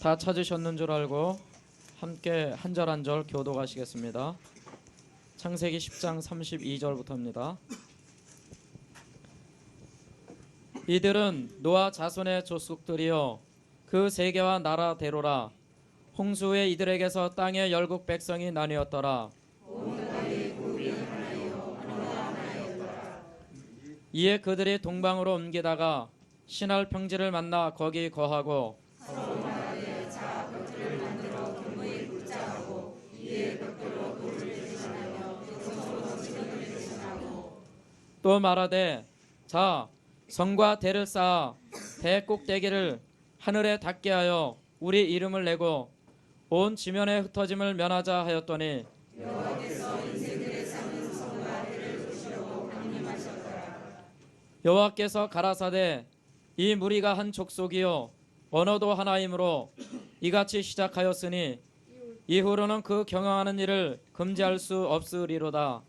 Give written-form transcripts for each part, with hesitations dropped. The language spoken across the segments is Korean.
다 찾으셨는 줄 알고 함께 한 절 한 절 교독하시겠습니다. 창세기 10장 32절부터입니다. 이들은 노아 자손의 족속들이요 그 세계와 나라대로라. 홍수 후에 이들에게서 땅의 열국 백성이 나뉘었더라. 이에 그들이 동방으로 옮기다가 신할 평지를 만나 거기 거하고 또 말하되 자 성과 대를 쌓아 대 꼭대기를 하늘에 닿게 하여 우리 이름을 내고 온 지면에 흩어짐을 면하자 하였더니 여호와께서 가라사대 이 무리가 한 족속이요 언어도 하나이므로 이같이 시작하였으니 이후로는 그 경영하는 일을 금지할 수 없으리로다.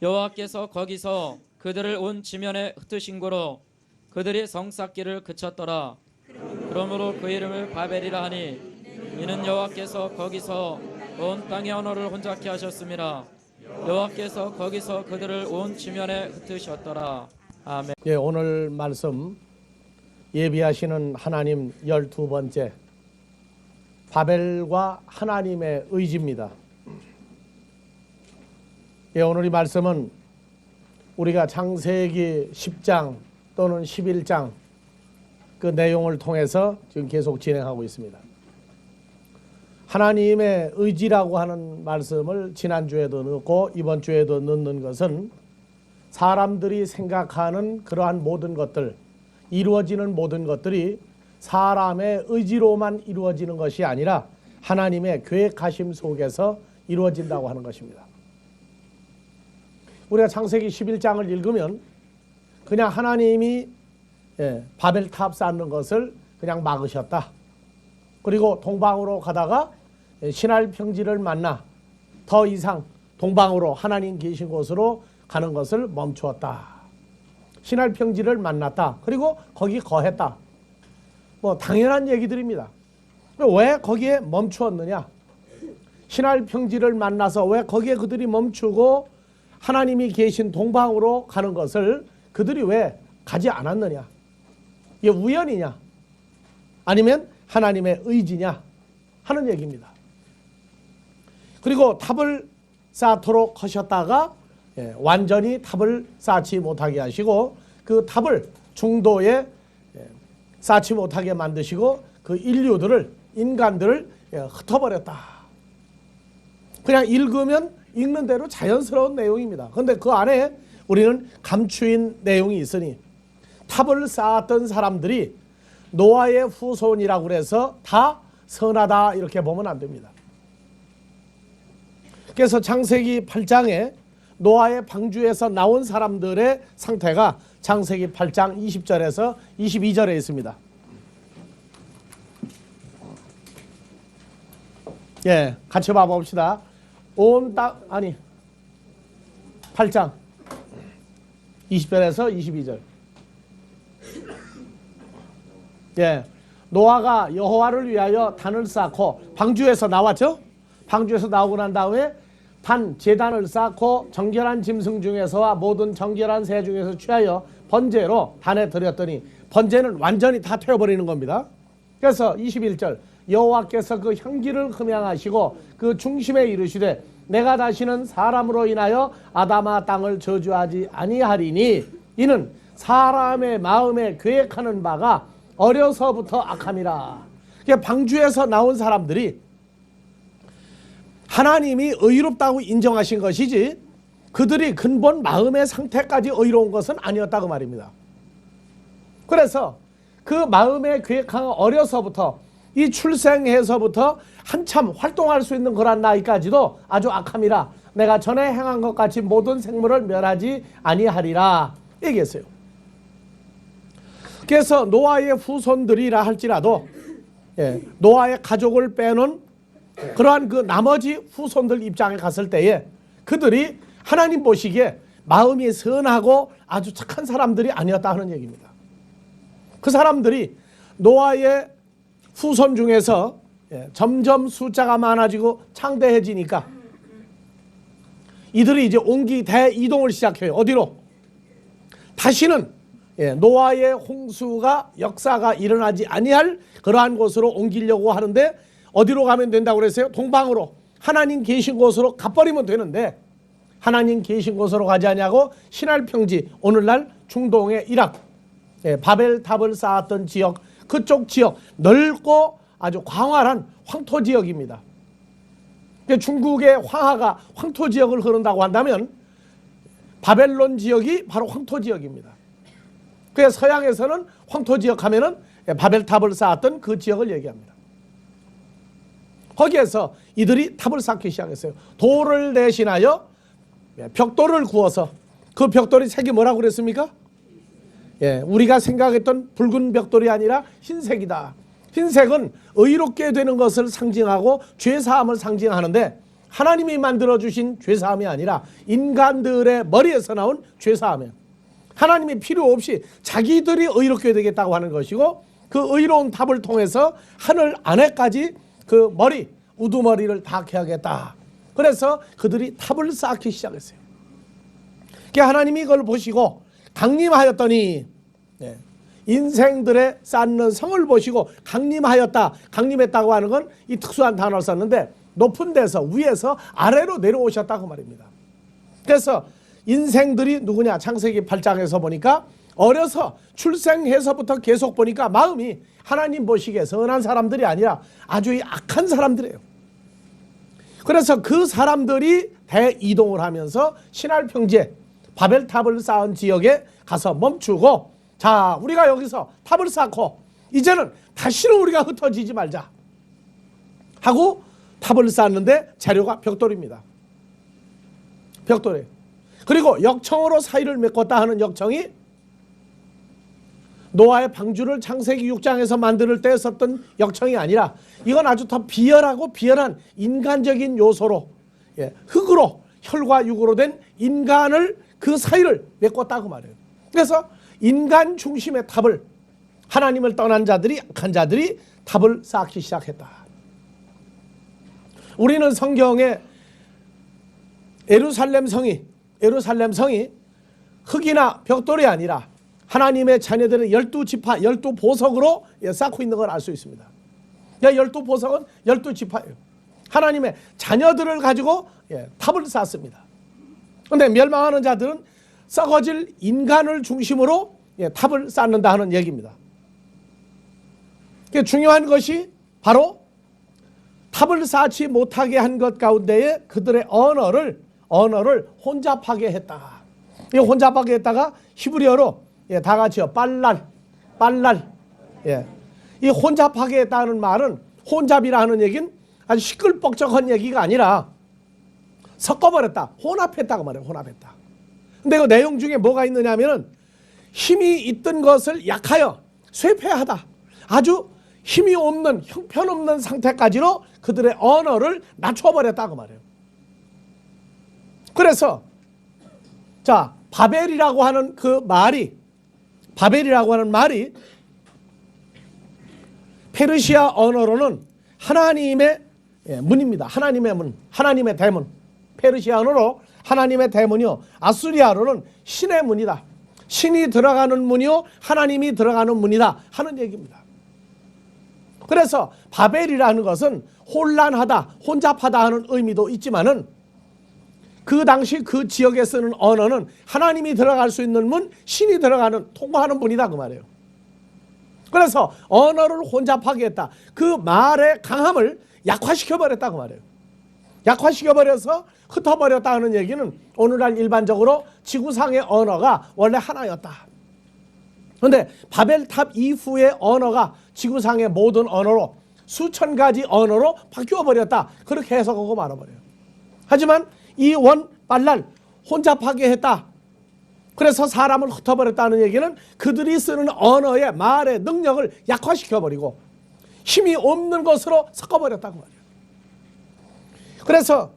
여호와께서 거기서 그들을 온 지면에 흩으신 고로 그들이 성 쌓기를 그쳤더라. 그러므로 그 이름을 바벨이라 하니 이는 여호와께서 거기서 온 땅의 언어를 혼잡케 하셨음이라. 여호와께서 거기서 그들을 온 지면에 흩으셨더라. 아멘. 예, 오늘 말씀 예비하시는 하나님 12번째 바벨과 하나님의 의지입니다. 예, 오늘 이 말씀은 우리가 창세기 10장 또는 11장 그 내용을 통해서 지금 계속 진행하고 있습니다. 하나님의 의지라고 하는 말씀을 지난주에도 넣고 이번 주에도 넣는 것은 사람들이 생각하는 그러한 모든 것들, 이루어지는 모든 것들이 사람의 의지로만 이루어지는 것이 아니라 하나님의 계획하심 속에서 이루어진다고 하는 것입니다. 우리가 창세기 11장을 읽으면 그냥 하나님이 바벨탑 쌓는 것을 그냥 막으셨다. 그리고 동방으로 가다가 신할 평지를 만나 더 이상 동방으로 하나님 계신 곳으로 가는 것을 멈추었다. 신할 평지를 만났다. 그리고 거기 거했다. 뭐 당연한 얘기들입니다. 왜 거기에 멈추었느냐? 신할 평지를 만나서 왜 거기에 그들이 멈추고 하나님이 계신 동방으로 가는 것을 그들이 왜 가지 않았느냐? 이게 우연이냐? 아니면 하나님의 의지냐? 하는 얘기입니다. 그리고 탑을 쌓도록 하셨다가 완전히 탑을 쌓지 못하게 하시고 그 탑을 중도에 쌓지 못하게 만드시고 그 인간들을 흩어버렸다. 그냥 읽으면 읽는 대로 자연스러운 내용입니다. 그런데 그 안에 우리는 감추인 내용이 있으니 탑을 쌓았던 사람들이 노아의 후손이라고 해서 다 선하다 이렇게 보면 안 됩니다. 그래서 창세기 8장에 노아의 방주에서 나온 사람들의 상태가 창세기 8장 20절에서 22절에 있습니다. 예, 같이 봐봅시다. 온 땅, 아니 8장 20절에서 22절. 예, 노아가 여호와를 위하여 단을 쌓고 방주에서 나왔죠. 방주에서 나오고 난 다음에 제단을 쌓고 정결한 짐승 중에서와 모든 정결한 새 중에서 취하여 번제로 단에 드렸더니 번제는 완전히 다 태워버리는 겁니다. 그래서 21절 여호와께서 그 향기를 흠양하시고 그 중심에 이르시되 내가 다시는 사람으로 인하여 아담아 땅을 저주하지 아니하리니 이는 사람의 마음에 계획하는 바가 어려서부터 악함이라. 방주에서 나온 사람들이 하나님이 의롭다고 인정하신 것이지 그들이 근본 마음의 상태까지 의로운 것은 아니었다고 말입니다. 그래서 그 마음의 계획한 어려서부터 이 출생해서부터 한참 활동할 수 있는 그런 나이까지도 아주 악함이라. 내가 전에 행한 것 같이 모든 생물을 멸하지 아니하리라 얘기했어요. 그래서 노아의 후손들이라 할지라도 노아의 가족을 빼놓은 그러한 그 나머지 후손들 입장에 갔을 때에 그들이 하나님 보시기에 마음이 선하고 아주 착한 사람들이 아니었다 하는 얘기입니다. 그 사람들이 노아의 후손 중에서 점점 숫자가 많아지고 창대해지니까 이들이 이제 옹기 대이동을 시작해요. 어디로? 다시는 노아의 홍수가 역사가 일어나지 아니할 그러한 곳으로 옮기려고 하는데 어디로 가면 된다고 그랬어요? 동방으로. 하나님 계신 곳으로 가버리면 되는데 하나님 계신 곳으로 가지 아니하고 신할 평지, 오늘날 중동의 이락, 바벨탑을 쌓았던 지역, 그쪽 지역, 넓고 아주 광활한 황토 지역입니다. 중국의 황하가 황토 지역을 흐른다고 한다면 바벨론 지역이 바로 황토 지역입니다. 그래서 서양에서는 황토 지역 하면은 바벨탑을 쌓았던 그 지역을 얘기합니다. 거기에서 이들이 탑을 쌓기 시작했어요. 돌을 대신하여 벽돌을 구워서 그 벽돌이 색이 뭐라고 그랬습니까? 우리가 생각했던 붉은 벽돌이 아니라 흰색이다. 흰색은 의롭게 되는 것을 상징하고 죄사함을 상징하는데 하나님이 만들어주신 죄사함이 아니라 인간들의 머리에서 나온 죄사함이에요. 하나님이 필요 없이 자기들이 의롭게 되겠다고 하는 것이고 그 의로운 탑을 통해서 하늘 안에까지 그 머리, 우두머리를 닿게 그래서 그들이 탑을 쌓기 시작했어요. 하나님이 그걸 보시고 강림하였더니 인생들의 쌓는 성을 보시고 강림하였다. 강림했다고 하는 건 이 특수한 단어를 썼는데 높은 데서 위에서 아래로 내려오셨다고 말입니다. 그래서 인생들이 누구냐? 창세기 8장에서 보니까 어려서 출생해서부터 계속 보니까 마음이 하나님 보시기에 선한 사람들이 아니라 아주 악한 사람들이에요. 그래서 그 사람들이 대이동을 하면서 신할 평지에 바벨탑을 쌓은 지역에 가서 멈추고 자, 우리가 여기서 탑을 쌓고 이제는 다시는 우리가 흩어지지 말자 하고 탑을 쌓는데 재료가 벽돌입니다. 벽돌이에요. 그리고 역청으로 사이를 메꿨다 하는 역청이 노아의 방주를 창세기 6장에서 만들 때 썼던 역청이 아니라 이건 아주 더 비열하고 비열한 인간적인 요소로 흙으로 혈과 육으로 된 인간을 그 사이를 메꿨다고 말해요. 그래서 인간 중심의 탑을 하나님을 떠난 자들이 악한 자들이 탑을 쌓기 시작했다. 우리는 성경에 예루살렘 성이 흙이나 벽돌이 아니라 하나님의 자녀들의 12지파, 12보석으로 쌓고 있는 걸 알 수 있습니다. 12보석은 12지파예요. 하나님의 자녀들을 가지고 탑을 쌓습니다. 그런데 멸망하는 자들은 썩어질 인간을 중심으로 탑을 쌓는다 하는 얘기입니다. 중요한 것이 바로 탑을 쌓지 못하게 한 것 가운데에 그들의 언어를 혼잡하게 했다. 이 혼잡하게 했다가 히브리어로 다 같이요. 빨랄. 이 혼잡하게 했다는 말은 혼잡이라는 얘기는 아주 시끌벅적한 얘기가 아니라 섞어버렸다. 혼합했다고 말해요. 혼합했다. 근데 그 내용 중에 뭐가 있느냐 하면은 힘이 있던 것을 약하여 쇠폐하다. 아주 힘이 없는 형편없는 상태까지로 그들의 언어를 낮춰버렸다고 말해요. 그래서 자 바벨이라고 하는 말이 페르시아 언어로는 하나님의 문입니다. 하나님의 문, 하나님의 대문. 페르시아 언어로 하나님의 대문이요. 아수리아로는 신의 문이다. 신이 들어가는 문이요. 하나님이 들어가는 문이다 하는 얘기입니다. 그래서 바벨이라는 것은 혼란하다, 혼잡하다 하는 의미도 있지만은 그 당시 그 지역에 쓰는 언어는 하나님이 들어갈 수 있는 문, 신이 들어가는 통과하는 문이다 그 말이에요. 그래서 언어를 혼잡하게 했다. 그 말의 강함을 약화시켜버렸다고 말해요. 약화시켜버려서 흩어버렸다 하는 얘기는 오늘날 일반적으로 지구상의 언어가 원래 하나였다. 그런데 바벨탑 이후의 언어가 지구상의 모든 언어로 수천 가지 언어로 바뀌어버렸다. 그렇게 해석하고 말아버려요. 하지만 이 빨랄 혼잡하게 했다. 그래서 사람을 흩어버렸다는 얘기는 그들이 쓰는 언어의 말의 능력을 약화시켜버리고 힘이 없는 것으로 섞어버렸다고 말이에요. 그래서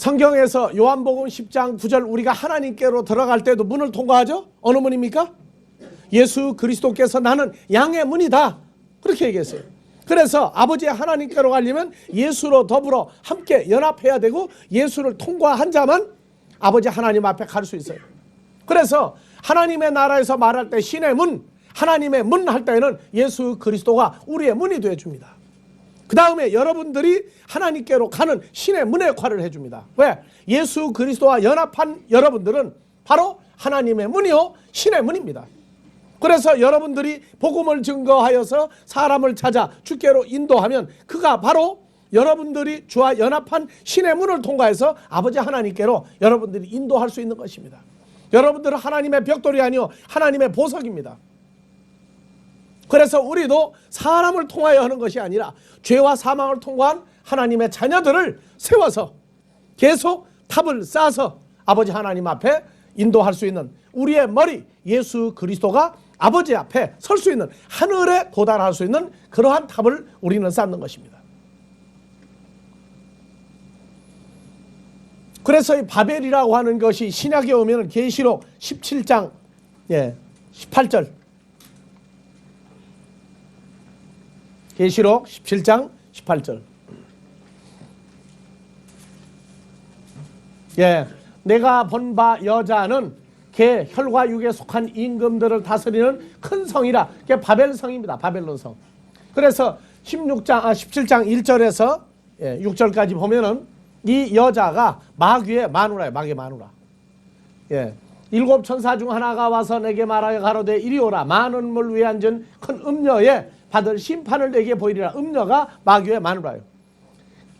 성경에서 요한복음 10장 9절 우리가 하나님께로 들어갈 때도 문을 통과하죠? 어느 문입니까? 예수 그리스도께서 나는 양의 문이다. 그렇게 얘기했어요. 그래서 아버지 하나님께로 가려면 예수로 더불어 함께 연합해야 되고 예수를 통과한 자만 아버지 하나님 앞에 갈 수 있어요. 그래서 하나님의 나라에서 말할 때 신의 문, 하나님의 문 할 때는 예수 그리스도가 우리의 문이 되어줍니다. 그 다음에 여러분들이 하나님께로 가는 신의 문의 역할을 해줍니다. 왜? 예수 그리스도와 연합한 여러분들은 바로 하나님의 문이요 신의 문입니다. 그래서 여러분들이 복음을 증거하여서 사람을 찾아 주께로 인도하면 그가 바로 여러분들이 주와 연합한 신의 문을 통과해서 아버지 하나님께로 여러분들이 인도할 수 있는 것입니다. 여러분들은 하나님의 벽돌이 아니요 하나님의 보석입니다. 그래서 우리도 사람을 통하여 하는 것이 아니라 죄와 사망을 통과한 하나님의 자녀들을 세워서 계속 탑을 쌓아서 아버지 하나님 앞에 인도할 수 있는 우리의 머리 예수 그리스도가 아버지 앞에 설 수 있는 하늘에 도달할 수 있는 그러한 탑을 우리는 쌓는 것입니다. 그래서 이 바벨이라고 하는 것이 신약에 오면 계시록 17장 18절 계시록 17장 18절 내가 본 바 여자는 개, 혈과 육에 속한 임금들을 다스리는 큰 성이라. 그게 바벨성입니다. 바벨론성. 그래서 17장 1절에서 6절까지 보면은 이 여자가 마귀의 마누라예요. 마귀의 마누라. 일곱 천사 중 하나가 와서 내게 말하여 가로되 이리 오라. 많은 물 위에 앉은 큰 음녀에 받을 심판을 내게 보이리라. 음녀가 마귀의 마누라예요.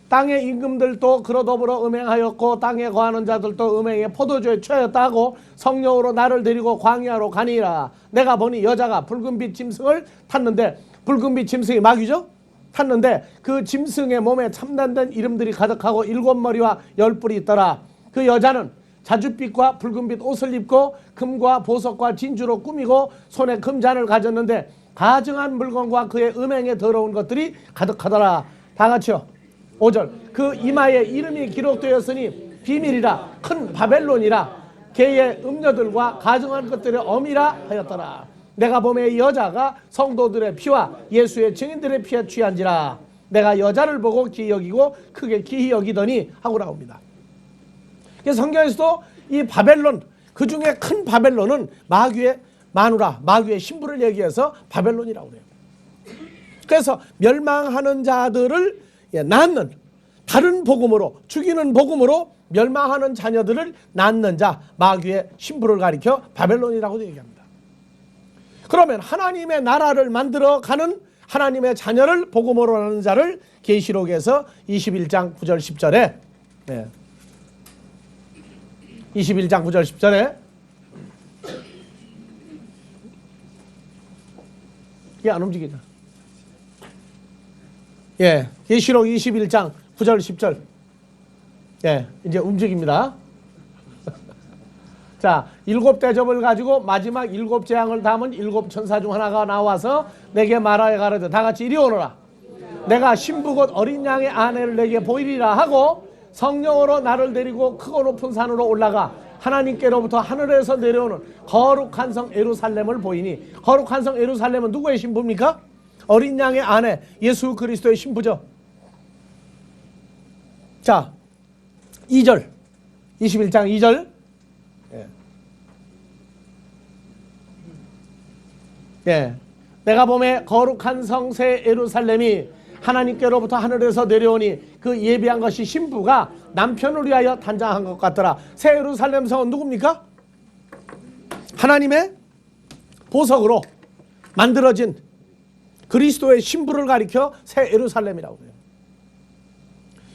땅의 임금들도 그로 더불어 음행하였고 땅에 거하는 자들도 음행에 포도주에 취하였다 하고 성령으로 나를 데리고 광야로 가니라. 내가 보니 여자가 붉은빛 짐승을 탔는데 붉은빛 짐승이 마귀죠? 탔는데 그 짐승의 몸에 참단된 이름들이 가득하고 7머리와 10뿔이 있더라. 그 여자는 자줏빛과 붉은빛 옷을 입고 금과 보석과 진주로 꾸미고 손에 금잔을 가졌는데 가증한 물건과 그의 음행에 더러운 것들이 가득하더라. 다 같이요. 5절 그 이마에 이름이 기록되었으니 비밀이라 큰 바벨론이라 개의 음녀들과 가증한 것들의 어미라 하였더라. 내가 보매 이 여자가 성도들의 피와 예수의 증인들의 피에 취한지라. 내가 여자를 보고 기이 여기고 크게 기이 여기더니 하고 나옵니다. 성경에서도 이 바벨론 그 중에 큰 바벨론은 마귀의 마누라 마귀의 신부를 얘기해서 바벨론이라고 그래요. 그래서 멸망하는 자들을 낳는 다른 복음으로 죽이는 복음으로 멸망하는 자녀들을 낳는 자 마귀의 신부를 가리켜 바벨론이라고도 얘기합니다. 그러면 하나님의 나라를 만들어가는 하나님의 자녀를 복음으로 낳는 자를 계시록에서 21장 9절 10절에 21장 9절 10절에 이게 안 움직이죠. 계시록 21장 9절 10절 이제 움직입니다. 자, 7대접을 가지고 마지막 7재앙을 담은 7천사 중 하나가 나와서 내게 말하여 가로되 다 같이 이리 오너라. 내가 신부 곧 어린 양의 아내를 내게 보이리라 하고 성령으로 나를 데리고 크고 높은 산으로 올라가 하나님께로부터 하늘에서 내려오는 거룩한 성 예루살렘을 보이니 거룩한 성 예루살렘은 누구의 신부입니까? 어린 양의 아내 예수 그리스도의 신부죠. 자, 2절 21장 2절 내가 보매 거룩한 성 새 예루살렘이 하나님께로부터 하늘에서 내려오니 그 예비한 것이 신부가 남편을 위하여 단장한 것 같더라. 새 예루살렘 성은 누굽니까? 하나님의 보석으로 만들어진 그리스도의 신부를 가리켜 새 예루살렘이라고 해요.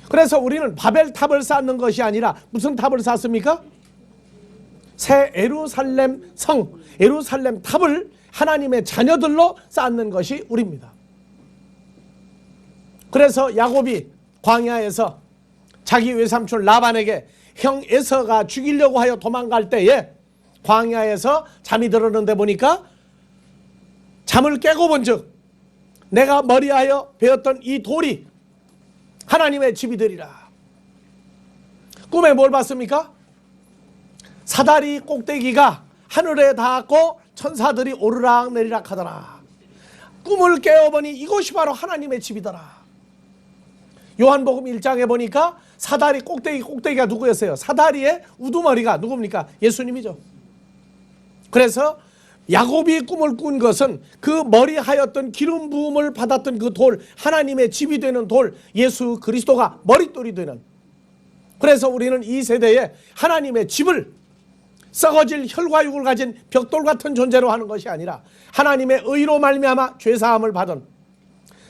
그래서 우리는 바벨탑을 쌓는 것이 아니라 무슨 탑을 쌓습니까? 새 예루살렘 성, 예루살렘 탑을 하나님의 자녀들로 쌓는 것이 우리입니다. 그래서 야곱이 광야에서 자기 외삼촌 라반에게 형 에서가 죽이려고 하여 도망갈 때에 광야에서 잠이 들었는데 보니까 잠을 깨고 본즉 내가 머리하여 베었던 이 돌이 하나님의 집이 되리라. 꿈에 뭘 봤습니까? 사다리 꼭대기가 하늘에 닿았고 천사들이 오르락 내리락 하더라. 꿈을 깨어보니 이곳이 바로 하나님의 집이더라. 요한복음 1장에 보니까 사다리 꼭대기가 누구였어요? 사다리의 우두머리가 누굽니까? 예수님이죠. 그래서 야곱이 꿈을 꾼 것은 그 머리 하였던 기름 부음을 받았던 그 돌, 하나님의 집이 되는 돌, 예수 그리스도가 머릿돌이 되는. 그래서 우리는 이 세대에 하나님의 집을 썩어질 혈과육을 가진 벽돌 같은 존재로 하는 것이 아니라 하나님의 의로 말미암아 죄사함을 받은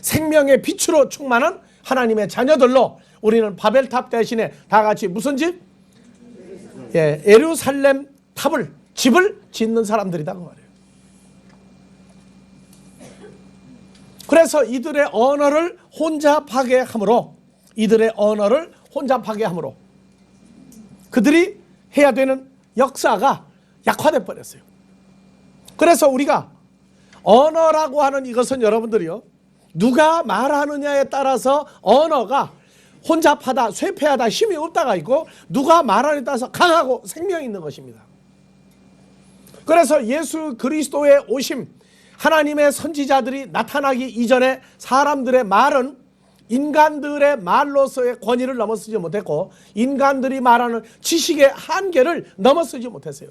생명의 빛으로 충만한 하나님의 자녀들로 우리는 바벨탑 대신에 다 같이 무슨 집? 예루살렘 탑을, 집을 짓는 사람들이다 그 말이에요. 그래서 이들의 언어를 혼자 파괴함으로 그들이 해야 되는 역사가 약화돼 버렸어요. 그래서 우리가 언어라고 하는 이것은 여러분들이요, 누가 말하느냐에 따라서 언어가 혼잡하다, 쇠폐하다, 힘이 없다가 있고, 누가 말하느냐에 따라서 강하고 생명이 있는 것입니다. 그래서 예수 그리스도의 오심, 하나님의 선지자들이 나타나기 이전에 사람들의 말은 인간들의 말로서의 권위를 넘어서지 못했고, 인간들이 말하는 지식의 한계를 넘어서지 못했어요.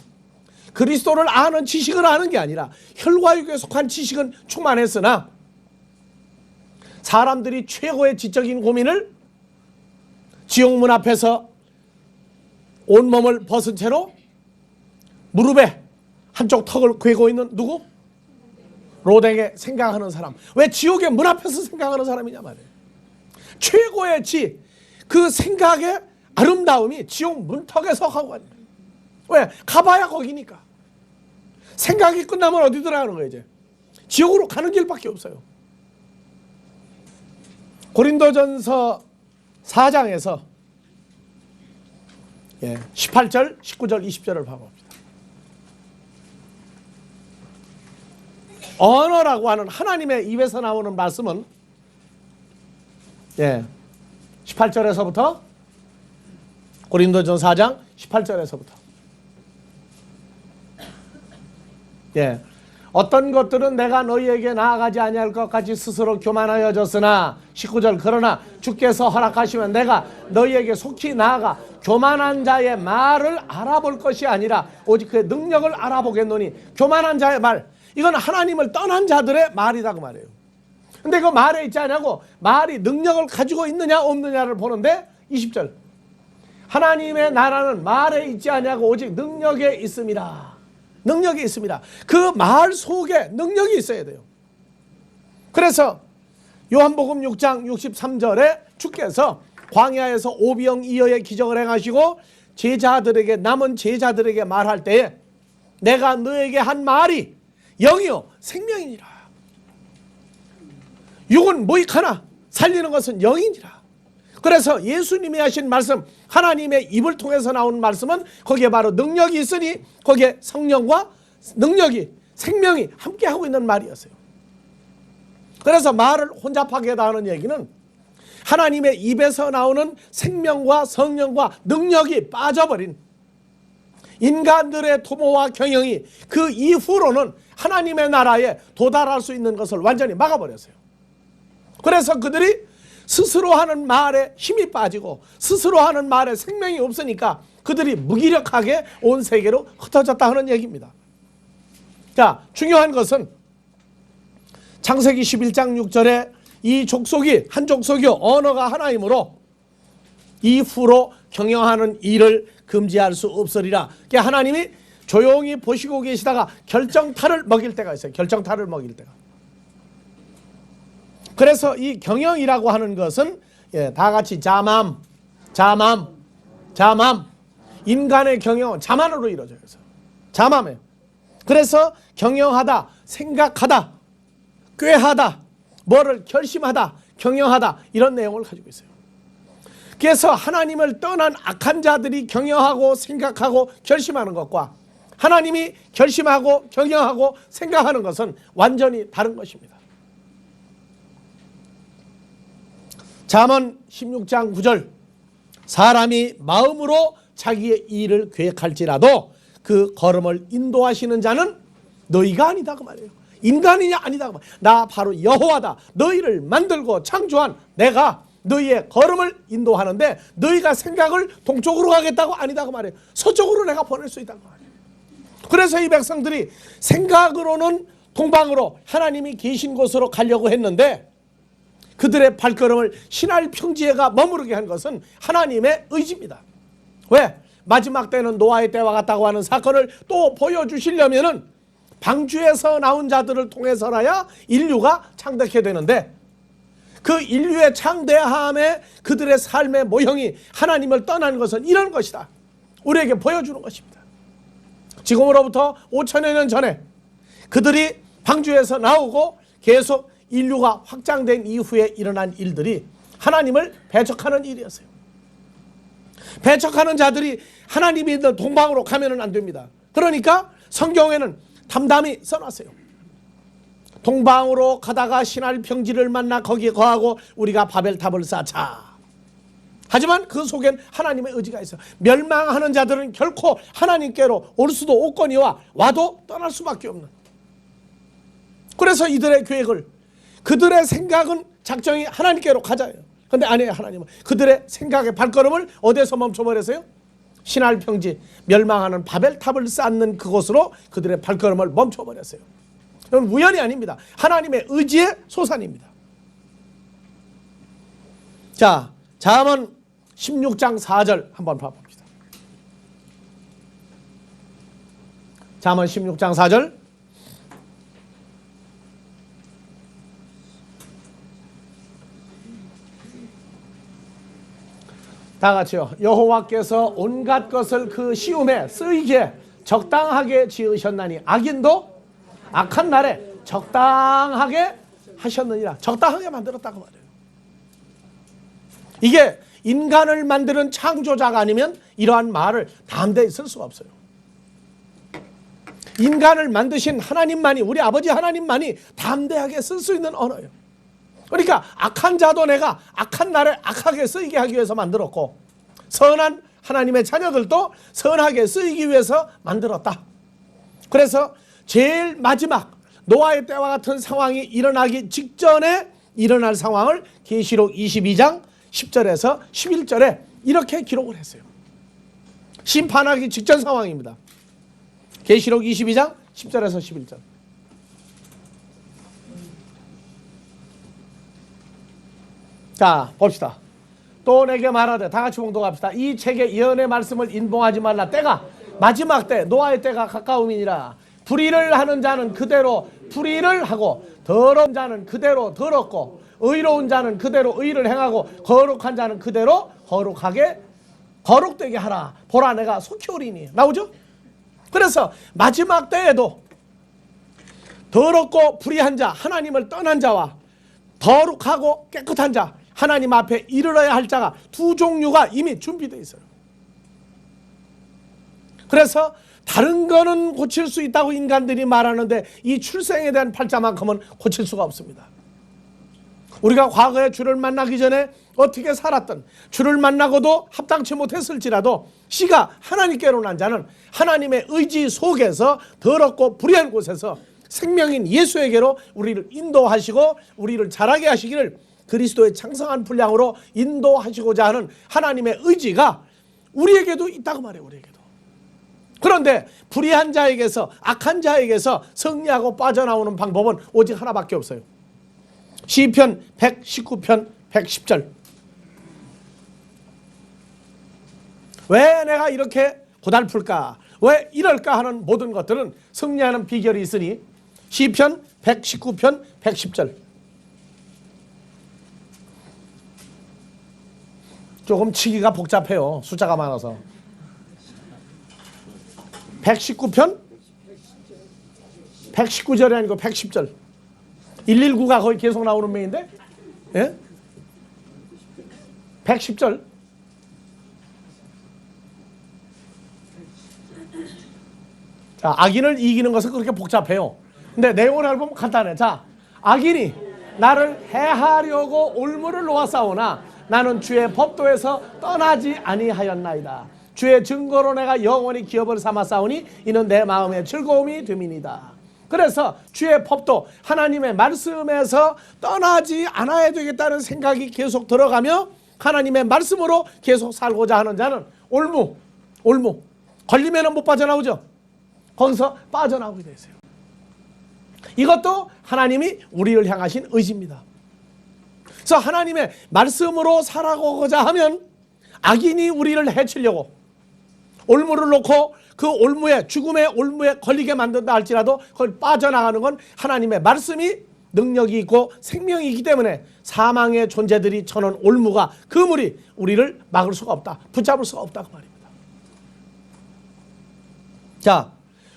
그리스도를 아는 지식을 아는 게 아니라 혈과육에 속한 지식은 충만했으나 사람들이 최고의 지적인 고민을 지옥문 앞에서 온몸을 벗은 채로 무릎에 한쪽 턱을 괴고 있는 누구? 로댕에 생각하는 사람. 왜 지옥의 문 앞에서 생각하는 사람이냐 말이에요. 최고의 그 생각의 아름다움이 지옥 문턱에서 하고 가는 거예요. 왜? 가봐야 거기니까. 생각이 끝나면 어디 들어가는 거예요 이제? 지옥으로 가는 길밖에 없어요. 고린도전서 4장에서 18절, 19절, 20절을 봐봅니다. 언어라고 하는 하나님의 입에서 나오는 말씀은 18절에서부터 고린도전 4장 18절에서부터 어떤 것들은 내가 너희에게 나아가지 아니할 것 같이 스스로 교만하여졌으나 19절 그러나 주께서 허락하시면 내가 너희에게 속히 나아가 교만한 자의 말을 알아볼 것이 아니라 오직 그의 능력을 알아보겠노니. 교만한 자의 말, 이건 하나님을 떠난 자들의 말이다 그 말이에요. 근데 그 말에 있지 않냐고, 말이 능력을 가지고 있느냐 없느냐를 보는데 20절 하나님의 나라는 말에 있지 않냐고 오직 능력에 있습니다. 능력이 있습니다. 그 말 속에 능력이 있어야 돼요. 그래서 요한복음 6장 63절에 주께서 광야에서 오병 이어의 기적을 행하시고 제자들에게, 남은 제자들에게 말할 때에 내가 너에게 한 말이 영이요 생명이니라. 육은 무익하나 살리는 것은 영이니라. 그래서 예수님이 하신 말씀, 하나님의 입을 통해서 나오는 말씀은 거기에 바로 능력이 있으니 거기에 성령과 능력이, 생명이 함께하고 있는 말이었어요. 그래서 말을 혼잡하게 하는 얘기는 하나님의 입에서 나오는 생명과 성령과 능력이 빠져버린 인간들의 도모와 경영이 그 이후로는 하나님의 나라에 도달할 수 있는 것을 완전히 막아버렸어요. 그래서 그들이 스스로 하는 말에 힘이 빠지고 스스로 하는 말에 생명이 없으니까 그들이 무기력하게 온 세계로 흩어졌다 하는 얘기입니다. 자, 중요한 것은 창세기 11장 6절에 이 족속이 한 족속이요 언어가 하나이므로 이후로 경영하는 일을 금지할 수 없으리라. 그러니까 하나님이 조용히 보시고 계시다가 결정타를 먹일 때가 있어요. 결정타를 먹일 때가. 그래서 이 경영이라고 하는 것은 다 같이 자맘, 인간의 경영은 자만으로 이루어져요. 자맘이에요. 그래서 경영하다, 생각하다, 꾀하다, 뭐를 결심하다, 경영하다 이런 내용을 가지고 있어요. 그래서 하나님을 떠난 악한 자들이 경영하고 생각하고 결심하는 것과 하나님이 결심하고 경영하고 생각하는 것은 완전히 다른 것입니다. 잠언 16장 9절 사람이 마음으로 자기의 일을 계획할지라도 그 걸음을 인도하시는 자는 너희가 아니다 그 말이에요. 인간이냐 아니다 그 말이에요. 나 바로 여호와다. 너희를 만들고 창조한 내가 너희의 걸음을 인도하는데 너희가 생각을 동쪽으로 가겠다고 아니다 그 말이에요. 서쪽으로 내가 보낼 수 있다 그 말이에요. 그래서 이 백성들이 생각으로는 동방으로 하나님이 계신 곳으로 가려고 했는데 그들의 발걸음을 신할 평지에가 머무르게 한 것은 하나님의 의지입니다. 왜? 마지막 때는 노아의 때와 같다고 하는 사건을 또 보여주시려면은 방주에서 나온 자들을 통해서라야 인류가 창대하게 되는데 그 인류의 창대함에 그들의 삶의 모형이 하나님을 떠난 것은 이런 것이다. 우리에게 보여주는 것입니다. 지금으로부터 5천여 년 전에 그들이 방주에서 나오고 계속 인류가 확장된 이후에 일어난 일들이 하나님을 배척하는 일이었어요. 배척하는 자들이 하나님이 있는 동방으로 가면은 안 됩니다. 그러니까 성경에는 담담히 써놨어요. 동방으로 가다가 신할 평지를 만나 거기에 거하고 우리가 바벨탑을 쌓자. 하지만 그 속엔 하나님의 의지가 있어요. 멸망하는 자들은 결코 하나님께로 올 수도 없거니와 와도 떠날 수밖에 없는. 그래서 이들의 계획을 그들의 생각은 작정이 하나님께로 가자예요. 그런데 아니에요. 하나님은 그들의 생각의 발걸음을 어디에서 멈춰버렸어요? 신할 평지 멸망하는 바벨탑을 쌓는 그곳으로 그들의 발걸음을 멈춰버렸어요. 이건 우연이 아닙니다. 하나님의 의지의 소산입니다. 자, 잠언 16장 4절 한번 봐봅시다. 잠언 16장 4절. 다 같이요. 여호와께서 온갖 것을 그 시움에 쓰이게 적당하게 지으셨나니 악인도 악한 날에 적당하게 하셨느니라. 적당하게 만들었다고 말해요. 이게 인간을 만드는 창조자가 아니면 이러한 말을 담대히 쓸 수가 없어요. 인간을 만드신 하나님만이, 우리 아버지 하나님만이 담대하게 쓸 수 있는 언어예요. 그러니까 악한 자도 내가 악한 날에 악하게 쓰이게 하기 위해서 만들었고 선한 하나님의 자녀들도 선하게 쓰이기 위해서 만들었다. 그래서 제일 마지막 노아의 때와 같은 상황이 일어나기 직전에 일어날 상황을 계시록 22장 10절에서 11절에 이렇게 기록을 했어요. 심판하기 직전 상황입니다. 계시록 22장 10절에서 11절. 자, 봅시다. 또 내게 말하되, 다 같이 봉독합시다. 이 책의 예언의 말씀을 인봉하지 말라. 때가 마지막 때, 노아의 때가 가까움이니라. 불의를 하는 자는 그대로 불의를 하고 더러운 자는 그대로 더럽고 의로운 자는 그대로 의를 행하고 거룩한 자는 그대로 거룩되게 하라. 보라 내가 속히 오리니. 나오죠? 그래서 마지막 때에도 더럽고 불의한 자, 하나님을 떠난 자와 거룩하고 깨끗한 자, 하나님 앞에 이르러야 할 자가 두 종류가 이미 준비되어 있어요. 그래서 다른 거는 고칠 수 있다고 인간들이 말하는데 이 출생에 대한 팔자만큼은 고칠 수가 없습니다. 우리가 과거에 주를 만나기 전에 어떻게 살았든 주를 만나고도 합당치 못했을지라도 씨가 하나님께로 난 자는 하나님의 의지 속에서 더럽고 불의한 곳에서 생명인 예수에게로 우리를 인도하시고 우리를 자라게 하시기를 그리스도의 창성한 분량으로 인도하시고자 하는 하나님의 의지가 우리에게도 있다고 말해요. 우리에게도. 그런데 불의한 자에게서 악한 자에게서 승리하고 빠져나오는 방법은 오직 하나밖에 없어요. 시편 119편 110절. 왜 내가 이렇게 고달플까? 왜 이럴까 하는 모든 것들은 승리하는 비결이 있으니 시편 119편 110절. 조금 치기가 복잡해요. 숫자가 많아서. 119편? 119절이 아니고 110절. 119가 거의 계속 나오는 메인데? 예? 110절. 자, 악인을 이기는 것은 그렇게 복잡해요. 근데 내용을 알아보면 간단해. 자, 악인이 나를 해하려고 올무를 놓았사오나 나는 주의 법도에서 떠나지 아니하였나이다. 주의 증거로 내가 영원히 기업을 삼아 싸우니 이는 내 마음의 즐거움이 됨이니이다. 그래서 주의 법도 하나님의 말씀에서 떠나지 않아야 되겠다는 생각이 계속 들어가며 하나님의 말씀으로 계속 살고자 하는 자는 올무 걸리면 못 빠져나오죠. 거기서 빠져나오게 되세요. 이것도 하나님이 우리를 향하신 의지입니다. 그래서 하나님의 말씀으로 살아가고자 하면 악인이 우리를 해치려고 올무를 놓고 그 올무에, 죽음의 올무에 걸리게 만든다 할지라도 그걸 빠져나가는 건 하나님의 말씀이 능력이 있고 생명이기 때문에 사망의 존재들이 쳐놓은 올무가, 그물이 우리를 막을 수가 없다, 붙잡을 수가 없다, 그 말입니다. 자,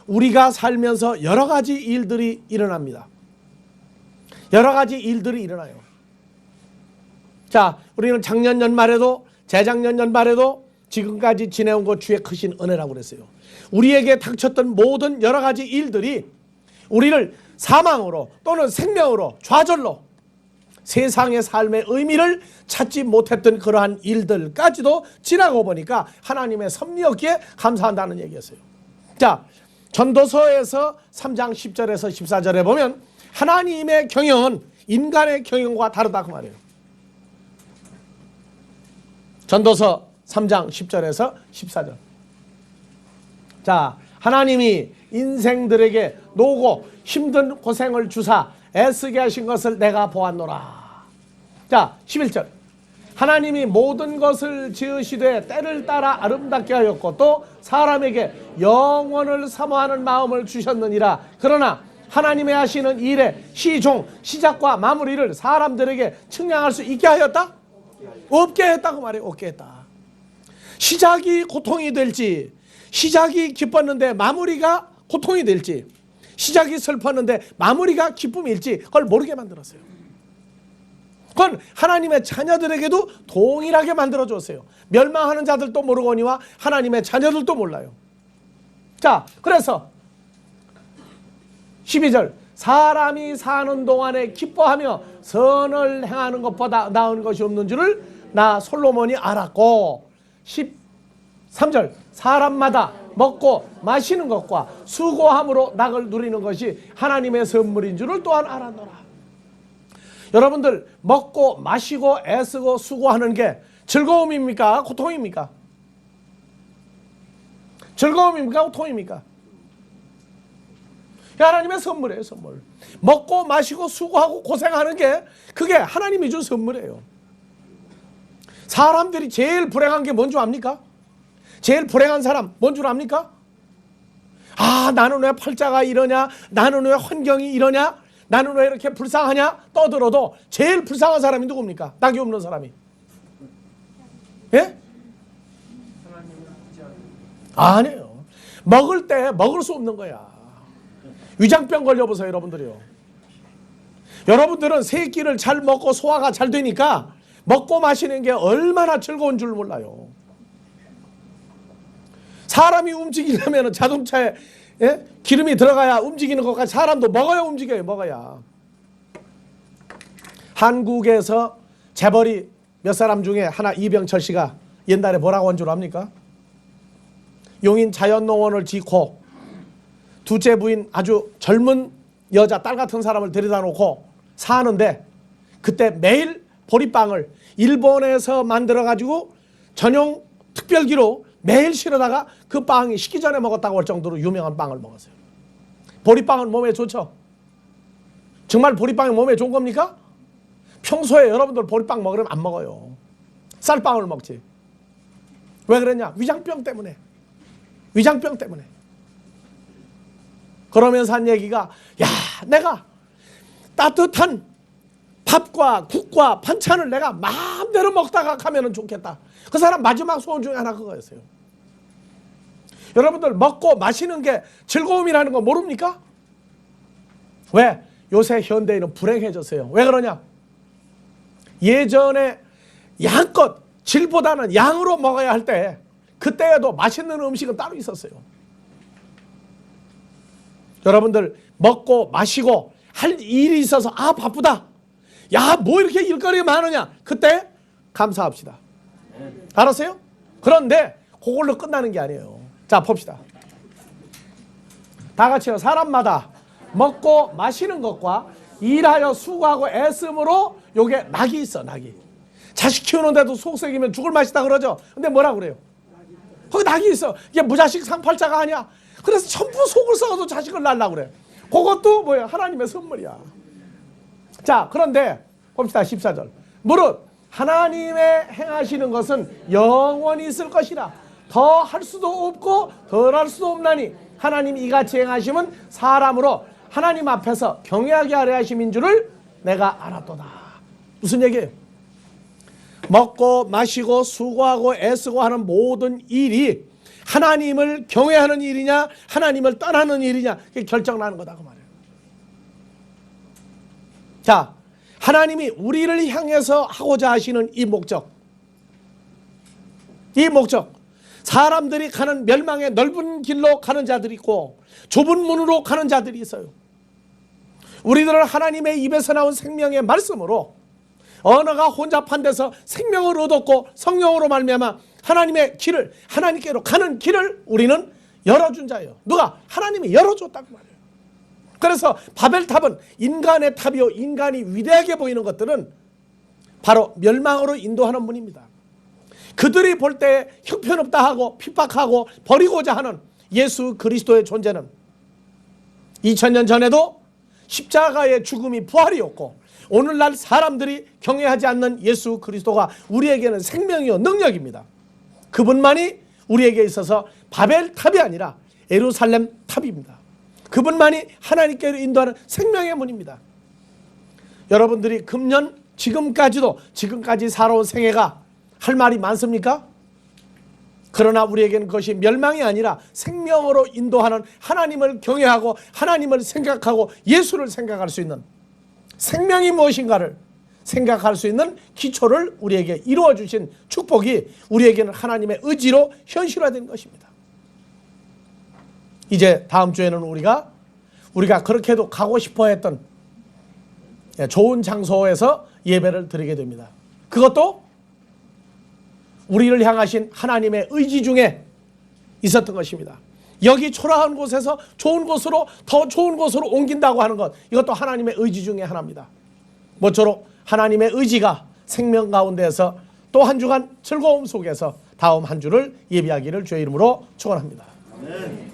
우리가 살면서 여러 가지 일들이 일어납니다. 여러 가지 일들이 일어나요. 자, 우리는 작년 연말에도, 재작년 연말에도 지금까지 지내온 것 주의 크신 은혜라고 그랬어요. 우리에게 닥쳤던 모든 여러 가지 일들이 우리를 사망으로 또는 생명으로, 좌절로, 세상의 삶의 의미를 찾지 못했던 그러한 일들까지도 지나고 보니까 하나님의 섭리였기에 감사한다는 얘기였어요. 자, 전도서에서 3장 10절에서 14절에 보면 하나님의 경영은 인간의 경영과 다르다 그 말이에요. 전도서 3장 10절에서 14절. 자, 하나님이 인생들에게 노고 힘든 고생을 주사 애쓰게 하신 것을 내가 보았노라. 자, 11절. 하나님이 모든 것을 지으시되 때를 따라 아름답게 하였고 또 사람에게 영원을 사모하는 마음을 주셨느니라. 그러나 하나님의 하시는 일의 시종, 시작과 마무리를 사람들에게 측량할 수 있게 하였다? 없게 했다고 말해요. 없게 했다. 시작이 고통이 될지, 시작이 기뻤는데 마무리가 고통이 될지, 시작이 슬펐는데 마무리가 기쁨일지 그걸 모르게 만들었어요. 그건 하나님의 자녀들에게도 동일하게 만들어줬어요. 멸망하는 자들도 모르거니와 하나님의 자녀들도 몰라요. 자, 그래서 12절. 사람이 사는 동안에 기뻐하며 선을 행하는 것보다 나은 것이 없는 줄을 나 솔로몬이 알았고, 13절. 사람마다 먹고 마시는 것과 수고함으로 낙을 누리는 것이 하나님의 선물인 줄을 또한 알았노라. 여러분들, 먹고 마시고 애쓰고 수고하는 게 즐거움입니까? 고통입니까? 즐거움입니까? 고통입니까? 하나님의 선물이에요. 선물. 먹고 마시고 수고하고 고생하는 게 그게 하나님이 준 선물이에요. 사람들이 제일 불행한 게 뭔 줄 압니까? 제일 불행한 사람 뭔 줄 압니까? 아, 나는 왜 팔자가 이러냐, 나는 왜 환경이 이러냐, 나는 왜 이렇게 불쌍하냐 떠들어도 제일 불쌍한 사람이 누굽니까? 낙이 없는 사람이. 예? 아니에요. 먹을 때 먹을 수 없는 거야. 위장병 걸려보세요, 여러분들이요. 여러분들은 세 끼를 잘 먹고 소화가 잘 되니까 먹고 마시는 게 얼마나 즐거운 줄 몰라요. 사람이 움직이려면 자동차에 기름이 들어가야 움직이는 것까지 사람도 먹어야 움직여요. 먹어야. 한국에서 재벌이 몇 사람 중에 하나, 이병철 씨가 옛날에 뭐라고 한 줄 압니까? 용인 자연농원을 짓고 둘째 부인 아주 젊은 여자 딸 같은 사람을 데려다 놓고 사는데 그때 매일 보리빵을 일본에서 만들어 가지고 전용 특별기로 매일 실어다가 그 빵이 식기 전에 먹었다고 할 정도로 유명한 빵을 먹었어요. 보리빵은 몸에 좋죠? 정말 보리빵이 몸에 좋은 겁니까? 평소에 여러분들 보리빵 먹으면 안 먹어요. 쌀빵을 먹지. 왜 그랬냐? 위장병 때문에. 위장병 때문에. 그러면서 한 얘기가, 야, 내가 따뜻한 밥과 국과 반찬을 내가 마음대로 먹다가 가면 좋겠다. 그 사람 마지막 소원 중에 하나 그거였어요. 여러분들, 먹고 마시는 게 즐거움이라는 거 모릅니까? 왜? 요새 현대인은 불행해졌어요. 왜 그러냐? 예전에 양껏 질보다는 양으로 먹어야 할 때 그때에도 맛있는 음식은 따로 있었어요. 여러분들, 먹고 마시고 할 일이 있어서 아 바쁘다, 야 뭐 이렇게 일거리가 많으냐, 그때 감사합시다. 알았어요? 그런데 그걸로 끝나는 게 아니에요. 자, 봅시다. 다 같이요. 사람마다 먹고 마시는 것과 일하여 수고하고 애씀으로 요게 낙이 있어. 낙이. 자식 키우는데도 속썩이면 죽을 맛이다 그러죠. 근데 뭐라 그래요? 거기 낙이 있어. 이게 무자식 상팔자가 아니야. 그래서 전부 속을 썩어도 자식을 낳으려고 그래. 그것도 뭐야? 하나님의 선물이야. 자, 그런데 봅시다. 14절. 무릇 하나님의 행하시는 것은 영원히 있을 것이라. 더 할 수도 없고 덜 할 수도 없나니 하나님이 이같이 행하심은 사람으로 하나님 앞에서 경외하게 하려 하심인 줄을 내가 알았도다. 무슨 얘기예요? 먹고 마시고 수고하고 애쓰고 하는 모든 일이 하나님을 경외하는 일이냐 하나님을 떠나는 일이냐 그게 결정나는 거다 그 말이에요. 자, 하나님이 우리를 향해서 하고자 하시는 이 목적, 사람들이 가는 멸망의 넓은 길로 가는 자들이 있고 좁은 문으로 가는 자들이 있어요. 우리들은 하나님의 입에서 나온 생명의 말씀으로 언어가 혼잡한 데서 생명을 얻었고 성령으로 말미암아 하나님의 길을, 하나님께로 가는 길을 우리는 열어준 자예요. 누가? 하나님이 열어줬다고 말해요. 그래서 바벨탑은 인간의 탑이요, 인간이 위대하게 보이는 것들은 바로 멸망으로 인도하는 문입니다. 그들이 볼 때 형편없다 하고 핍박하고 버리고자 하는 예수 그리스도의 존재는 2000년 전에도 십자가의 죽음이 부활이었고 오늘날 사람들이 경외하지 않는 예수 그리스도가 우리에게는 생명이요 능력입니다. 그분만이 우리에게 있어서 바벨탑이 아니라 예루살렘 탑입니다. 그분만이 하나님께로 인도하는 생명의 문입니다. 여러분들이 금년 지금까지 살아온 생애가 할 말이 많습니까? 그러나 우리에게는 그것이 멸망이 아니라 생명으로 인도하는 하나님을 경외하고 하나님을 생각하고 예수를 생각할 수 있는 생명이 무엇인가를 생각할 수 있는 기초를 우리에게 이루어 주신 축복이 우리에게는 하나님의 의지로 현실화된 것입니다. 이제 다음 주에는 우리가 그렇게도 가고 싶어 했던 좋은 장소에서 예배를 드리게 됩니다. 그것도 우리를 향하신 하나님의 의지 중에 있었던 것입니다. 여기 초라한 곳에서 좋은 곳으로 더 좋은 곳으로 옮긴다고 하는 것, 이것도 하나님의 의지 중에 하나입니다. 모쪼록 하나님의 의지가 생명 가운데에서 또 한 주간 즐거움 속에서 다음 한 주를 예비하기를 주의 이름으로 축원합니다. 아멘.